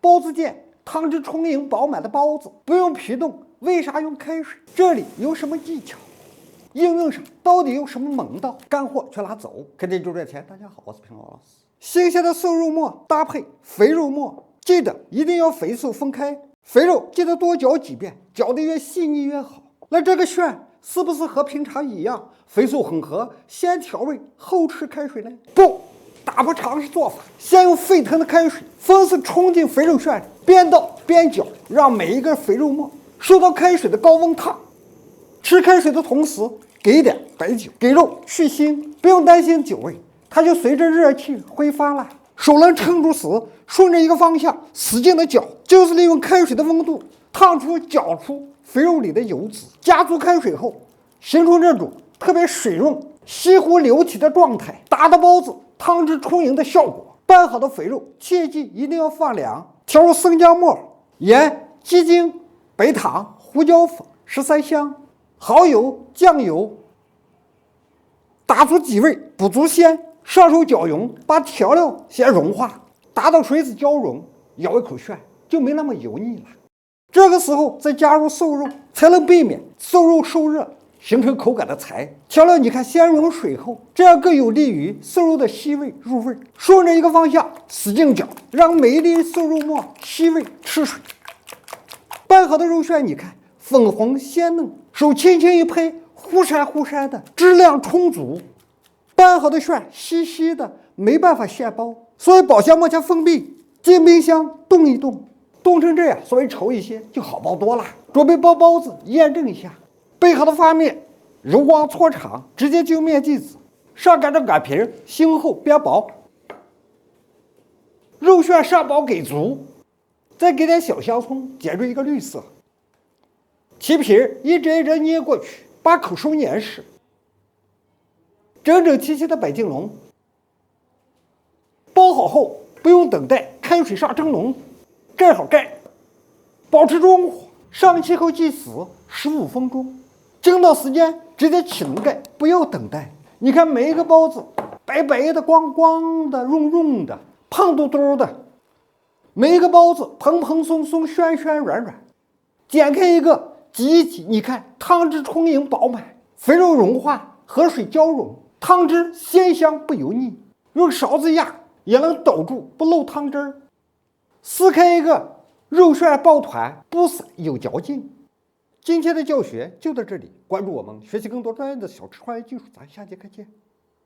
包子店汤汁充盈饱满的包子不用皮冻，为啥用开水？这里有什么技巧？应用上到底有什么门道？干货全拿走，肯定就赚钱。大家好，我是平老老师。新鲜的瘦肉末搭配肥肉末，记得一定要肥瘦分开。肥肉记得多搅几遍，搅得越细腻越好。那这个炫是不是和平常一样，肥瘦混合，先调味后吃开水呢？不，打破常识做法，先用沸腾的开水分次冲进肥肉炫里，边倒边搅，让每一根肥肉末受到开水的高温烫。吃开水的同时，给一点白酒，给肉去腥，不用担心酒味，它就随着热气挥发了。手能撑住时，顺着一个方向使劲的搅，就是利用开水的温度烫出、搅出肥肉里的油脂。加足开水后，形成这种特别水润、稀糊流体的状态，打的包子汤汁充盈的效果。拌好的肥肉切记一定要放凉，调入生姜末、盐、鸡精、白糖、胡椒粉、13香、蚝油、酱油，打出几味，补足鲜。上手搅匀，把调料先融化，达到水子交融，咬一口炫就没那么油腻了。这个时候再加入瘦肉，才能避免瘦肉受热形成口感的柴。调料你看先融水后，这样更有利于瘦肉的吸味入味。顺着一个方向使劲搅，让每一粒瘦肉末吸味吃水。拌好的肉炫你看粉红鲜嫩，手轻轻一拍，忽闪忽闪的，质量充足。拌好的炫稀稀的，没办法现包，所以保鲜膜将封闭，进冰箱冻一冻，冻成这样稍微稠一些就好包多了。准备包包子，验证一下。备好的发面揉光搓长，直接就面剂子，上擀着擀皮，心厚边薄。肉炫上包给足，再给点小香葱，剪出一个绿色。提皮一折一折捏过去，把口收严实。整整齐齐的摆进笼，包好后不用等待开水上蒸笼，盖好盖，保持中火，上气后计时15分钟，蒸到时间直接起笼盖，不要等待。你看每一个包子白白的、光光的、润润的、胖嘟嘟的，每一个包子蓬蓬松松、暄暄软软。剪开一个挤一挤，你看汤汁充盈饱满，肥肉融化，和水交融。汤汁鲜香不油腻，用勺子压也能抖住不漏汤汁儿。撕开一个肉炫抱团，不散有嚼劲。今天的教学就到这里，关注我们，学习更多专业的小吃创业技术，咱下节课见。